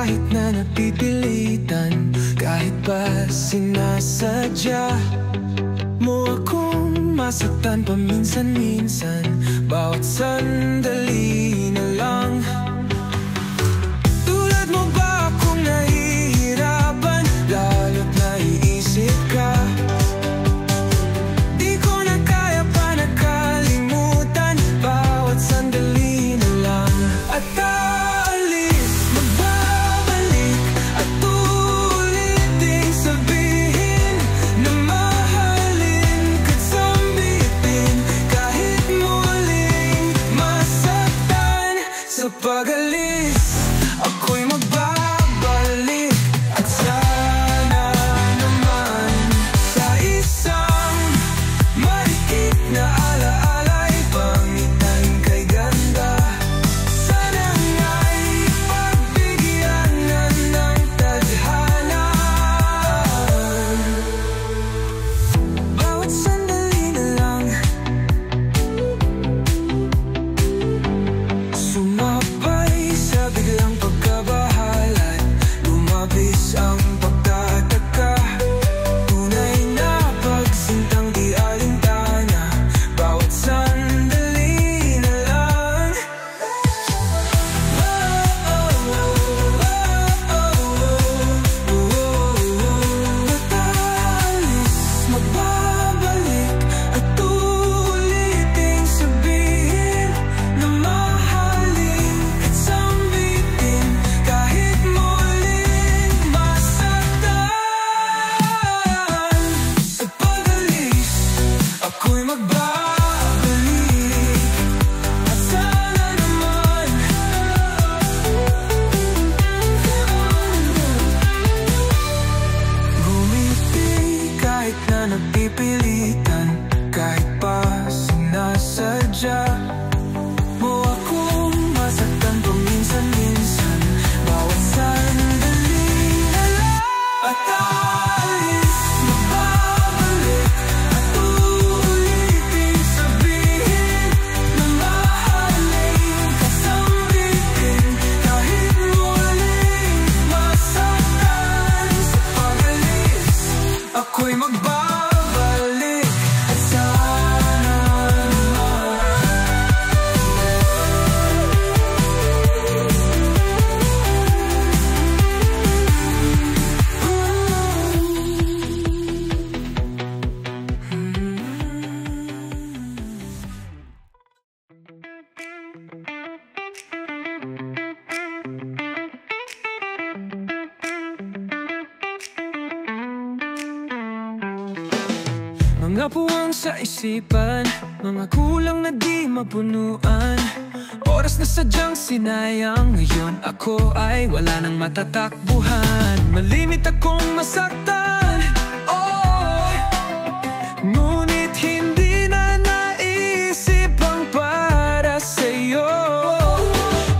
kahit na napipilitan, kahit pa sinasadya mo akong masaktan paminsan-minsan, bawat sandali na lang. Tulad mo ba akong nahihirapan, lalo't naiisip ka? Di ko na kaya pa nakalimutan, bawat sandali na lang. At aalis, magbabalik, at ulitin sabihin na mahalin ka't sambitin, kahit muling masaktan. Sa pag-alis, ako'y magbabalik, at sana naman sa isang marikit na alaala'y pangitan kay ganda. Sana nga'y pagbigyan na ng tadhana. Bawat sandali na lang sumabay sa biglang pagkabahala, lumabis ang pagtataka. Tunay na pagsintang di alintana, bawat sandali na lang. At aalis, magbabalik, at ulitin sabihin na mahalin ka't sambitin, kahit muling masaktan. Sa pag-alis, ako'y magbabalik, at sana naman gumiti kahit na napipilitan, kahit pa sinasadya mo akong masaktan paminsan-minsan, bawat sandali na lang. At aalis, magbabalik, at ulitin sabihin na mahalin ka't sambitin, kahit muling masaktan. Sa pag-alis, ako'y magbabalik, at sana naman mga puwang sa isipan, mga kulang na di mapunuan, oras na sadyang sinayang. Ngayon ako ay wala nang matatakbuhan, malimit akong masaktan, oh, ngunit hindi na naisip ang para sa'yo.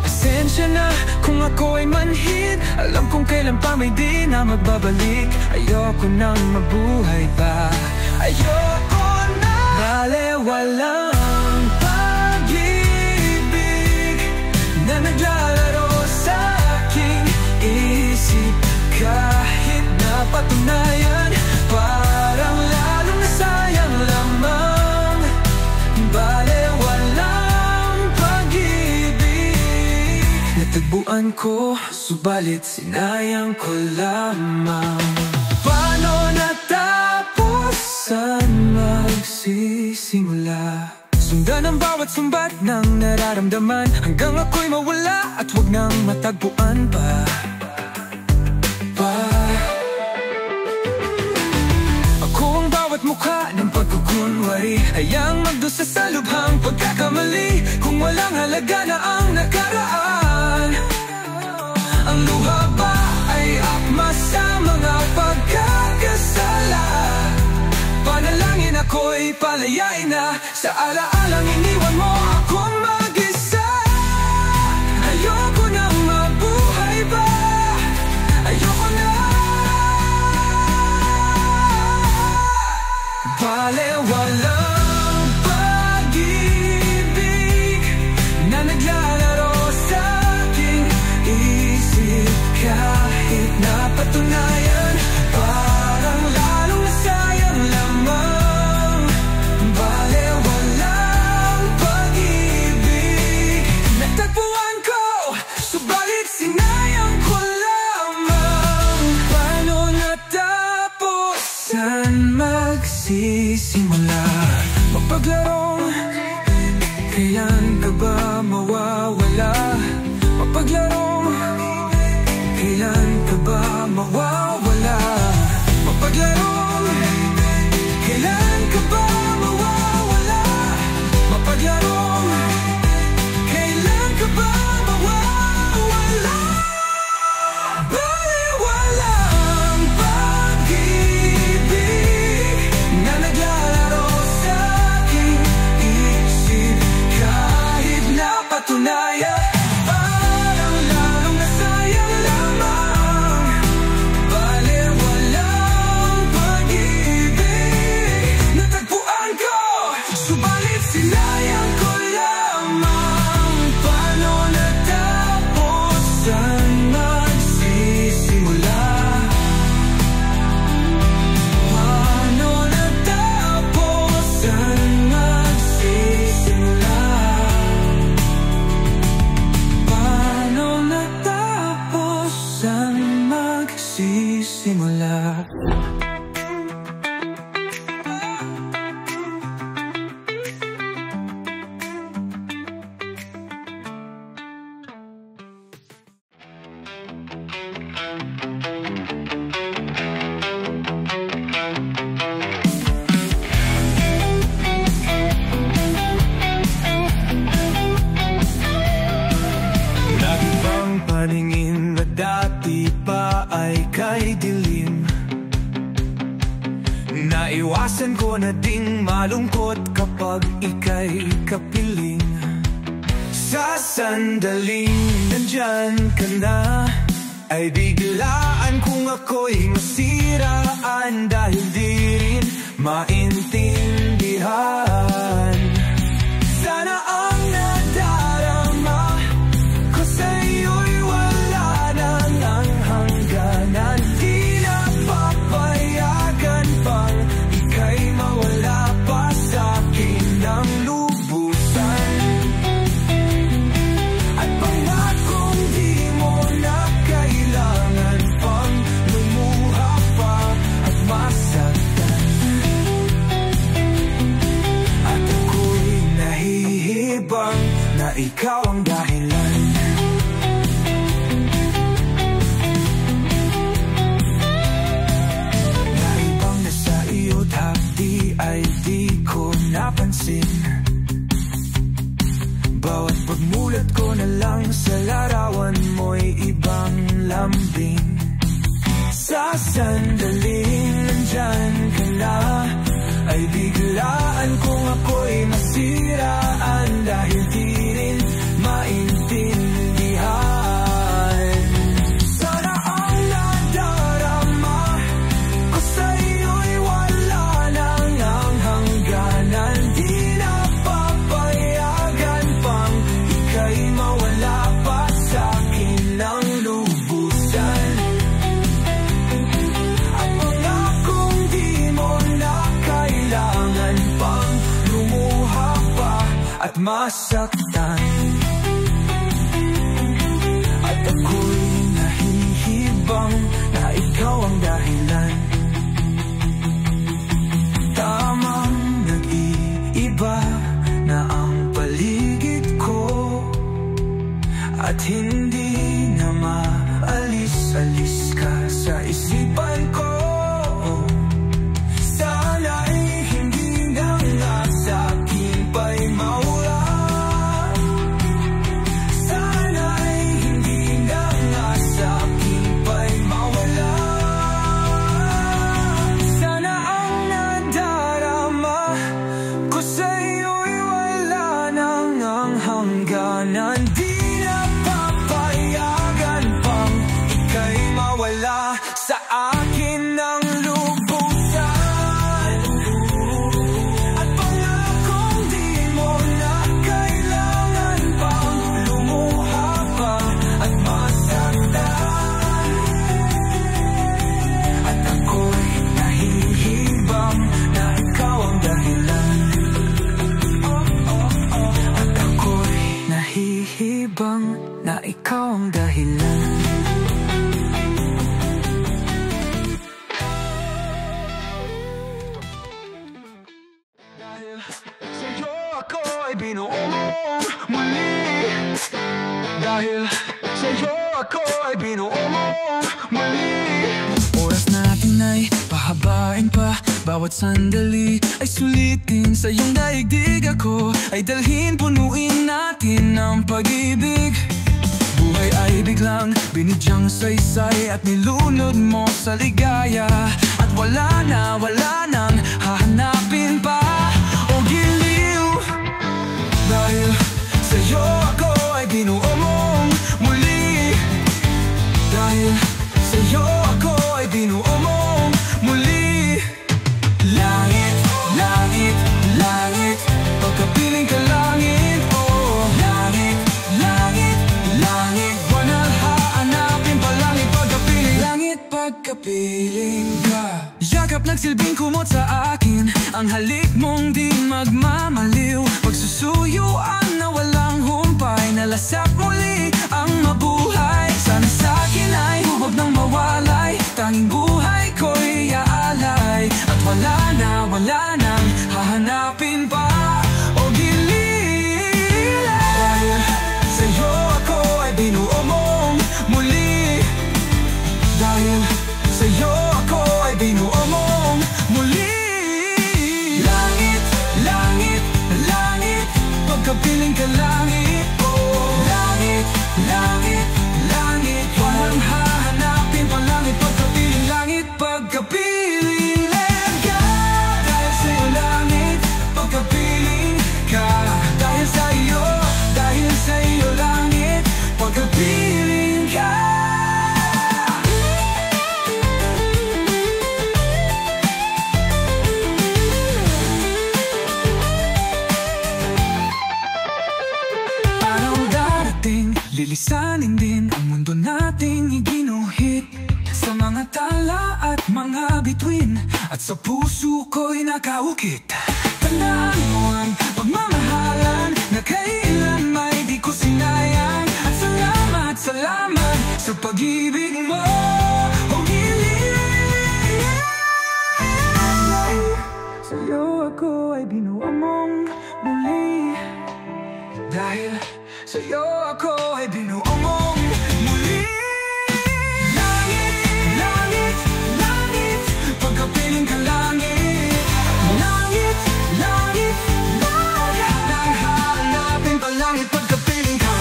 Pasensya na kung ako ay manhid, alam kong kailan pa may di na magbabalik. Ayoko nang mabuhay pa, ayoko na baliwalang pag-ibig na naglalaro sa aking isip. Kahit napatunayan, parang lalong nasayang lamang. Baliwalang pag-ibig natagpuan ko, subalit sinayang ko lamang. Paano natapos? Saan magsisimula? Sundan ang bawat sumbat ng nararamdaman, hanggang ako'y mawala at huwag nang matagpuan pa. Ako ang bawat mukha ng pagkukunwari, hayang magdusa sa lubhang pagkakamali. Kung walang halaga na ang nakaraan, ang luha ba ay akma sa mga pagkakasala? Panalangin ako'y palayain na sa alaalang iniwan mo akong mag-isa. Ayoko nang mabuhay ba, ayoko na. Baliwalang pag-ibig na naglalaro sa aking isip. Mapaglarong kailan ka ba mawawala? Mapaglarong kailan ka ba mawawala? Mapaglarong kailan ka ba mawawala? Mapaglarong kailan ka ba mawawala? Baliwalang pag-ibig na naglalaro sa aking isip, kahit napatunayan parang lalong nasayang lamang. Baliwalang pag-ibig natagpuan ko, subalit sinayang ko lamang. Paano natapos? Saan magsisimula? Paano natapos? Saan magsisimula? Paano natapos? Saan magsisimula? Lagi bang paningin na dati pa ay kay dilim? Naiwasan ko na ding malungkot kapag ika'y kapiling. Sa sandaling nandyan ka na, ay biglaan kung ako'y masiraan dahil di rin maintindihan. Sana ang nadarama ko sa'yo'y wala nang ang hangganan. Di na papayagan pang ika'y mawala pa sa'kin ng lubusan. At pangakong di mo na kailangan pang lumuha pa at masaktan. At ako'y nahihibang na ikaw ang dahilan. Naibang na sa iyo't hapdi ay di ko napansin. Bawat pagmulat ko na lang sa larawan mo'y ibang lambing. Sa sandaling nandyan ka na, ay biglaan kung ako'y masiraan dahil di rin maintindihan. Sana ang nadarama ko sa'yo'y wala nang ang hangganan. Di na papayagan pang ika'y mawala pa sa'kin ng lubusan. At pangakong di mo na kailangan pang lumuha pa at masaktan. At ako'y nahihibang na ikaw ang dahilan. Tamang nag-iiba na ang paligid ko, at hindi na maalis-alis ka sa isipan ko. Sana'y hindi na nga sa'kin pa'y mawala. Sana'y hindi na nga sa'kin pa'y mawala. Sana ang nadarama ko sa'yo'y wala nang ang hangganan. Di na papayagan pang ika'y mawala sa akin ng lubusan. At pangakong di mo na kailangan pang lumuha pa at masaktan. At ako'y nahihibang na ikaw ang dahilan. At ako'y nahihibang na ikaw ang dahilan. ako ay binuo mong muli. Dahil sa'yo ako ay binuo mong muli. Oras natin ay pahabain pa, bawat sandali ay sulitin. Sa iyong daigdig ako ay dalhin, punuin natin ng pag-ibig. Buhay ay biglang binidyang saysay at nilunod mo sa ligaya. At wala nang hahanapin pa o giliw. Dahil sa'yo ako ay binuo mong muli. Dahil sa'yo ako ay binuo mong muli. Langit, langit, langit, pagkapiling ka langit. Oh, langit, langit, langit, banal hahanapin pa langit pagkapiling. Langit pagkapiling ka. Yakap nagsilbing kumot sa akin, ang halik mong di magmamaliw. Pagsusuyuan na walang humpay, nalasap muli ang mabuhay. Sana sa'kin ay huwag nang mawalay, tanging buhay ko'y aalay. At wala nang hahanapin pa o giliw. Dahil sa'yo ako ay binuo mong muli. Dahil sa'yo ako ay binuo mong muli. Langit, langit, langit, pagkapiling ka langit. Oh, langit, langit, langit, walang hahanapin pa langit pagkapiling. Langit pagkapiling ka. Dahil sa'yo langit pagkapiling ka. Dahil sa'yo langit pagkapiling ka. Lilisanin din ang mundo nating iginuhit sa mga tala at mga bituin, at sa puso ko'y nakaukit. Tandaan mo ang pagmamahalan na kailan may di ko sinayang. At salamat, salamat sa pag-ibig mo, o giliw. Sa'yo ako ay binuo mong muli. Dahil sa'yo ako ay binuo mong muli. Langit, langit, langit, pagkapiling ka langit. Langit, langit, langit, nang hahanapin pa langit pagkapiling ka.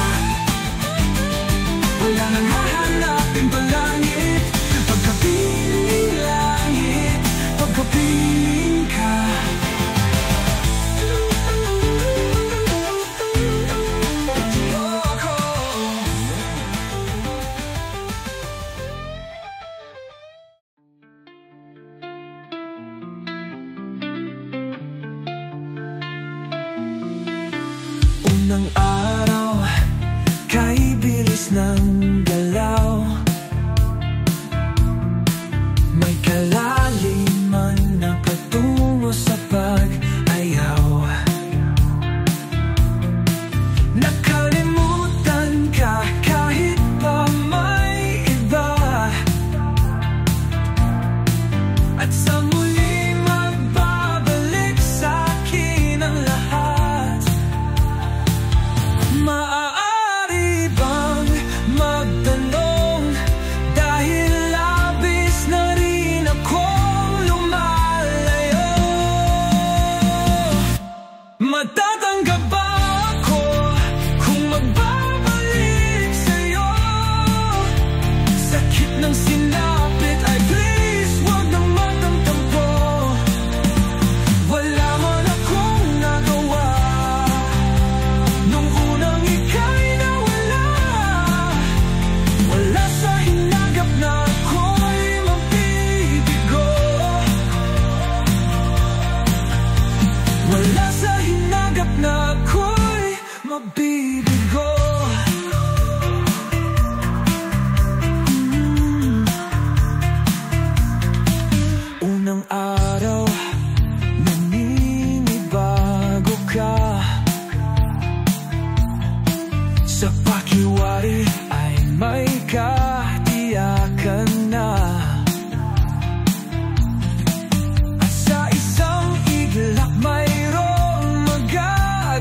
Wala nang hahanapin pa langit pagkapiling langit, pagkapiling ka. Unang araw, kay bilis ng galaw, may kalaliman na patungo sa pag-ayaw. Nakalimutan ka kahit pa may iba, at sa muli magbabalik sa'kin ang lahat. Maaari bang magtanong, dahil labis na rin akong lumalayo? Matatanggap ba ako kung magbabalik sa'yo? Sakit ng sinapit ay please wag nang magtamtampo. Wala man akong nagawa nung unang ika'y nawala. Wala sa hinagap na ako'y mabibigo. Wala sa hinagap na ako'y mabibigo. Unang araw, naninibago ka. Sa pakiwari ay may katiyakan na. At sa isang iglak mayroong mag-aalala.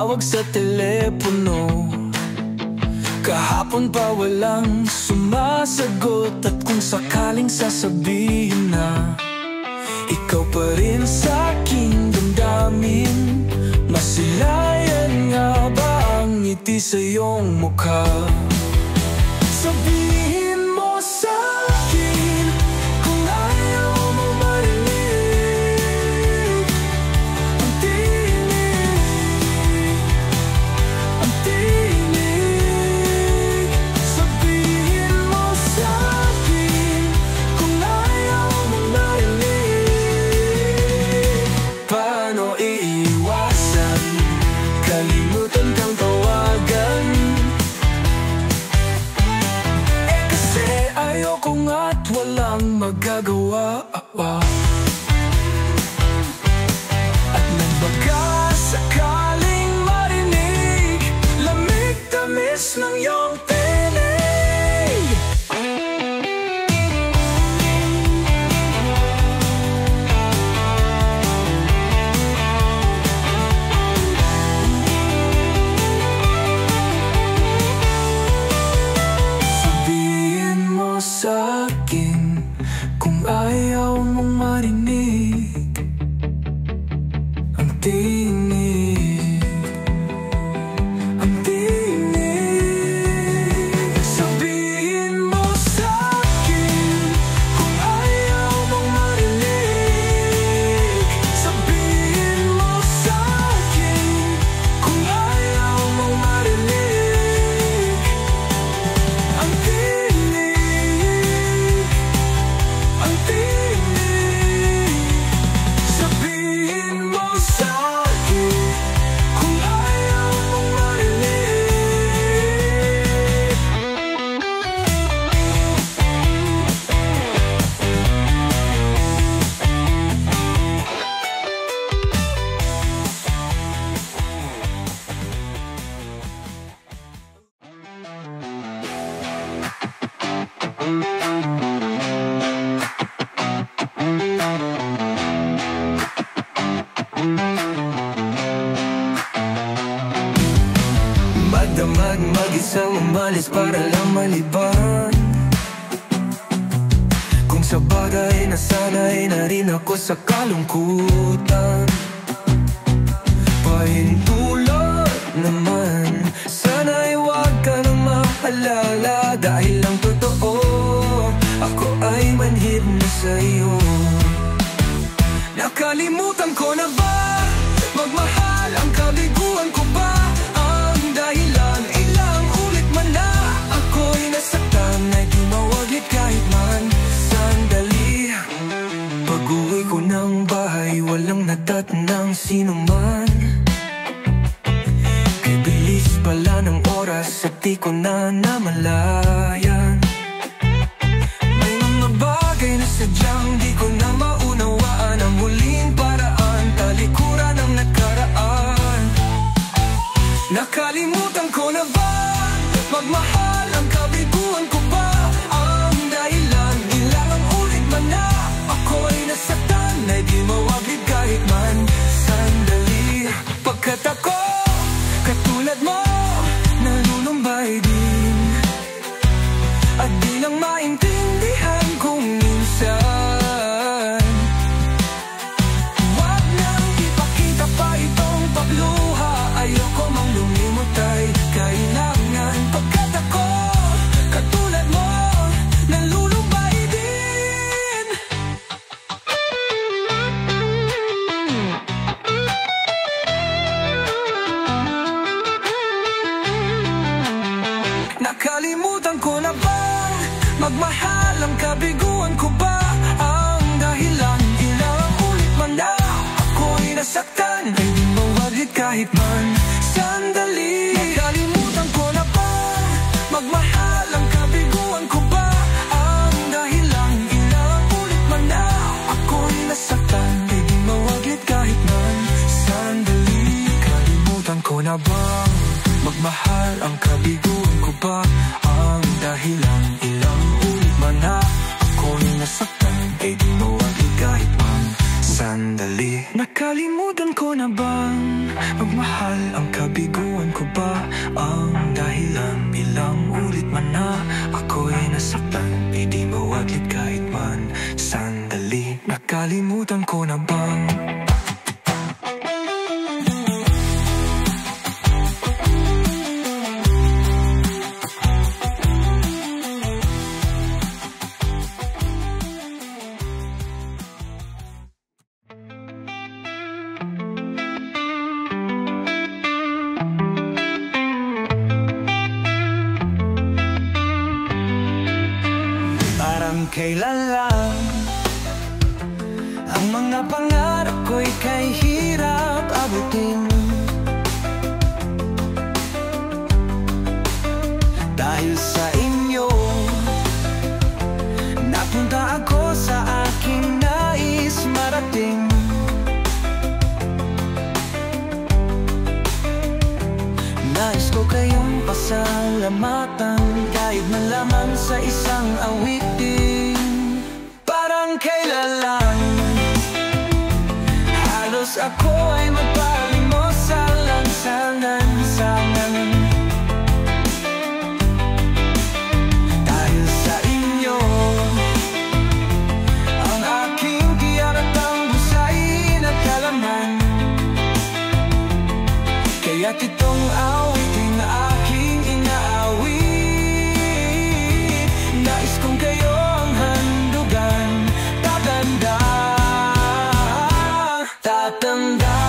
tawag sa telepono. Kahapon pa walang sumasagot, at kung sakaling sasabihin na ikaw pa rin sa aking damdamin, masilayan nga ba ang ngiti sa iyong mukha? Sabihin mo sa akin kung ayaw mo marinig ang tinig, ang tinig. Sabihin mo sa akin kung ayaw mo marinig. Paano iiwasan kalimutan kang tawagan? Ayoko nga't walang magagawa. At nang baka sakaling marinig, lamig-tamis ng iyong tinig. Sa akin kung ayaw mong marinig ang tinig, ang tinig. Sabihin mo sa akin kung ayaw mong marinig. Sabihin mo sa akin kung ayaw mong marinig ang tinig. Magdamag mag-isang umalis para lang maliban. Kung sa bagay nasanay na rin ako sa kalungkutan, pahintulot naman, sana'y huwag ka nang maalala. Dahil lang totoo, ako ay manhid na sa'yo. Nakalimutan ko na ba magmahal? Ang kabiguan ko ba ang dahilan? Ilang ulit man na ako'y nasaktan, ay di mawaglit kahit man sandali. Pag-uwi ko ng bahay, walang natatandang sino man. Kay bilis pala ng oras at di ko na namalayan. May mga bagay na sadyang di ko na maunawaan. Ang huling paraan, talikuran ng nakaraan. Nakalimutan ko na ba magmahal? Ang kabiguan ko ba ang dahilan? Ilang ulit man na ako'y nasaktan, ay di mawaglit kahit man sandali. Pagkat ako, katulad mo, nalulumbay din, at di lang maintindihan kung minsan. Huwag nang ipakita pa itong pagluha, ayoko mang lumimot ay kailangan. Pagkat ako, katulad mo, nalulumbay din. Nakalimutan ko na bang magmahal? Ang kabiguan ko ba ang dahilan? Ilang ulit man na ako'y nasaktan, ay di mawaglit kahit man sandali. Nakalimutan ko na bang magmahal? Ang kabiguan ko ba ang dahilan? Ilang ulit man na ako'y nasaktan, ay di mawaglit kahit man sandali. Kalimutan ko na bang magmahal? Ang kabiguan ko ba ang dahilan? Ilang ulit man na ako'y nasaktan, ay di mawaglit kahit man sandali. Nakalimutan ko na bang magmahal? Ang kabiguan ko ba ang dahilan? Bilang ulit man na ako'y nasaktan, di mawaglit kahit man sandali. Nakalimutan ko na bang kailan lang ang mga pangarap ko'y kay hirap abutin? Dahil sa inyo napunta ako sa aking nais marating. Nais ko kayong pasalamatan kahit man lamang sa isang awitin. Kailan lang halos ako ay magpalimos sa lansangan. Dahil sa inyo ang aking tiyak at ang busain at kalaman. Kaya't itong awiting aking inaawit, nais kong kayo ang handugan. Tatanda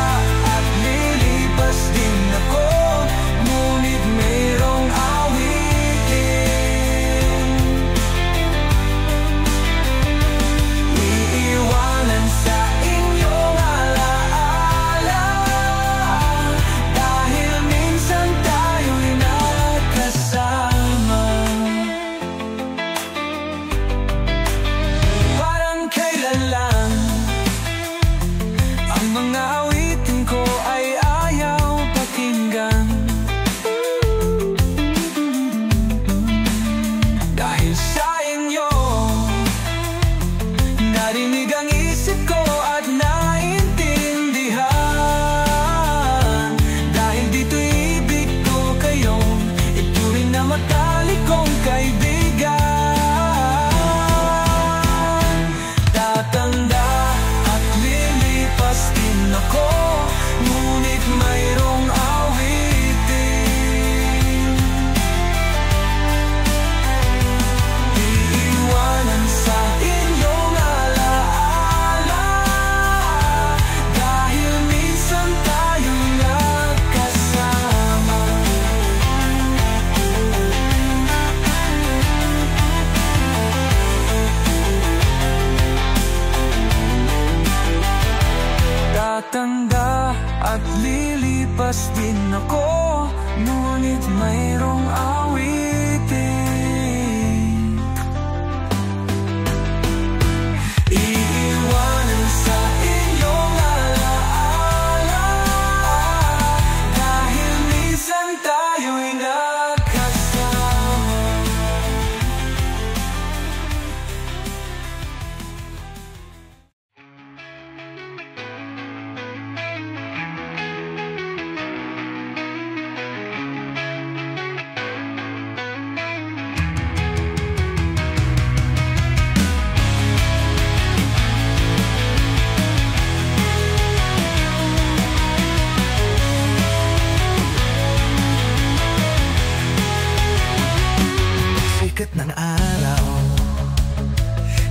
at lilipas din ako, ngunit mayroong awitin. Iiwanan sa inyong alaala, dahil minsan tayo'y nakasama. Parang kailan lang ang mga awitin ko ay ayaw pakinggan. Dahil sa inyo narinig ang isip ko at naintindihan. Dahil dito'y ibig ko kayong ituring na matalik kong kaibigan. Tatanda at lilipas din ako, ngunit mayroong awitin. Iiwanan sa inyong alaala, dahil minsan tayo'y nagkasama. Tatanda at lilipas din ako, ngunit mayroong awitin. Iiwanan sa inyong alaala, dahil minsan tayo'y nagkasama. Sikat ng araw,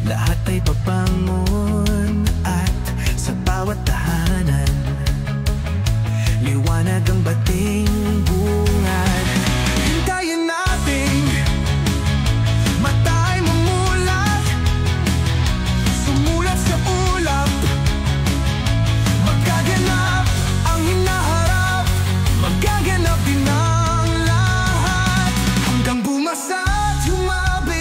lahat ay pabangon, at sa bawat tahanan liwanag ang bating bungad. Hintayin natin mata ay mumulat, sumulat sa ulap. Magaganap ang hinaharap, magaganap din ang lahat, hanggang bumasa't humabi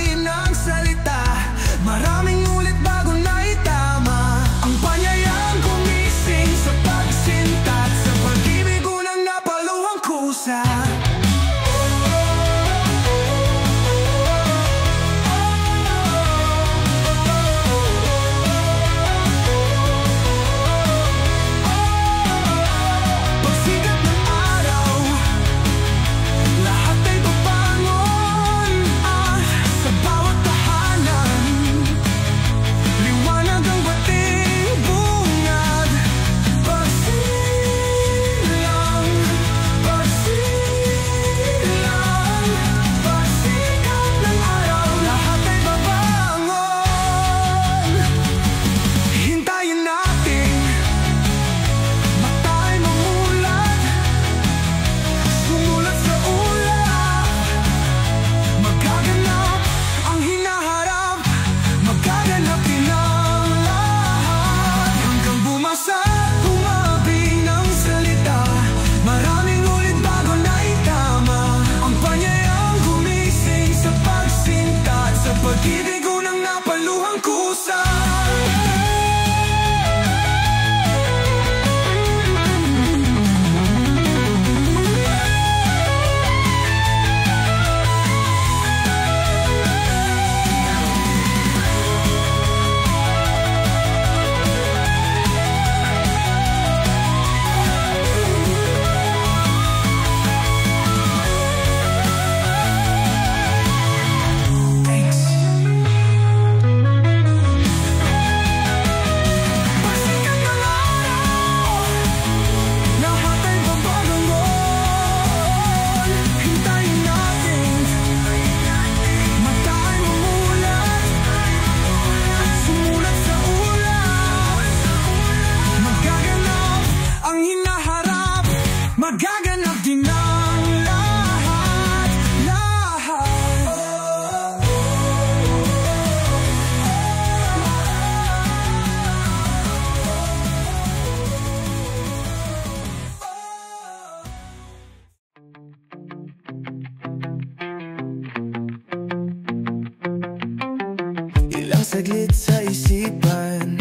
saglit sa isipan,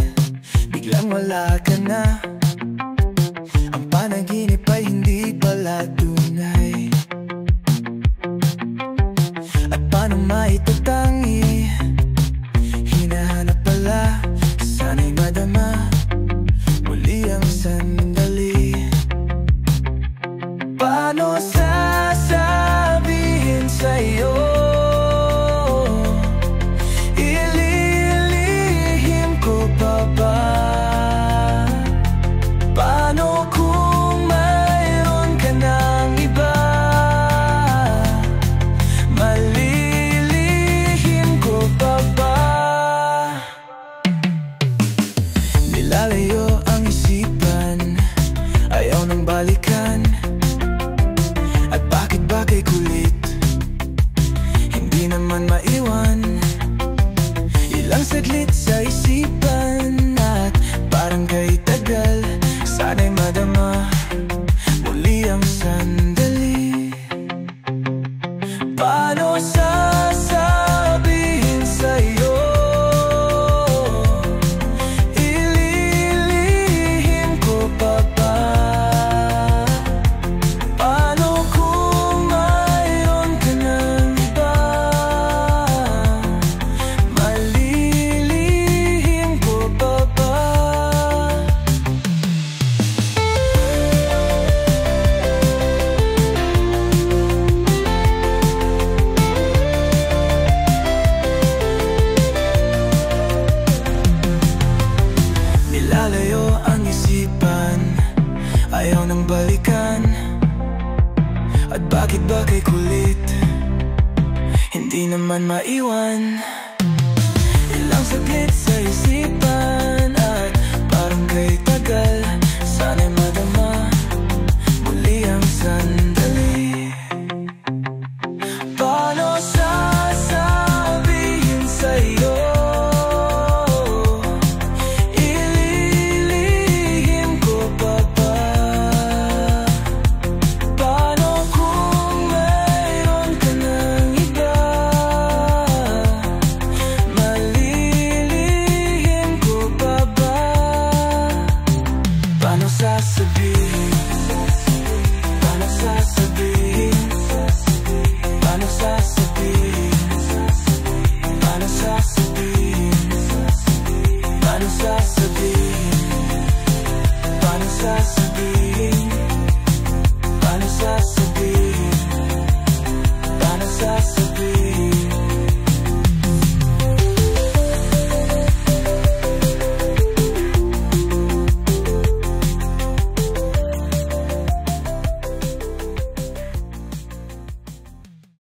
biglang wala ka na. Ang panaginip ay hindi pala tunay. At paano maitatangi, hinahanap pala, sana'y madama muli ang sandali. Paano sasabihin sa'yo, ililihim ko pa ba? Paano kung mayroon ka ng iba? Malilihim ko pa ba? Nilalayo ang isipan, ayaw nang balikan. At bakit ba kay kulit, hindi naman maiwan? Ilang saglit sa isipan at parang kay tagal, sana'y madama muli ang sandali. Paano sasabihin sa'yo, ililihim ko pa ba? Paano kung mayroon ka ng iba? Malilihim ko pa ba? Nilalayo ang isipan, ayaw nang balikan. At bakit ba kay kulit, hindi naman maiwan? Ilang saglit sa isipan at parang kay tagal, sana'y madama muli ang sandali. Paano sasabihin sa'yo, ililihim ko pa ba? Paano kung mayroon ka ng iba? Malilihim ko pa ba? Paano sasabihin? Paano sasabihin? Paano sasabihin? Paano sasabihin? Paano sasabihin? Paano sasabihin? Paano sasabihin? Paano sasabihin?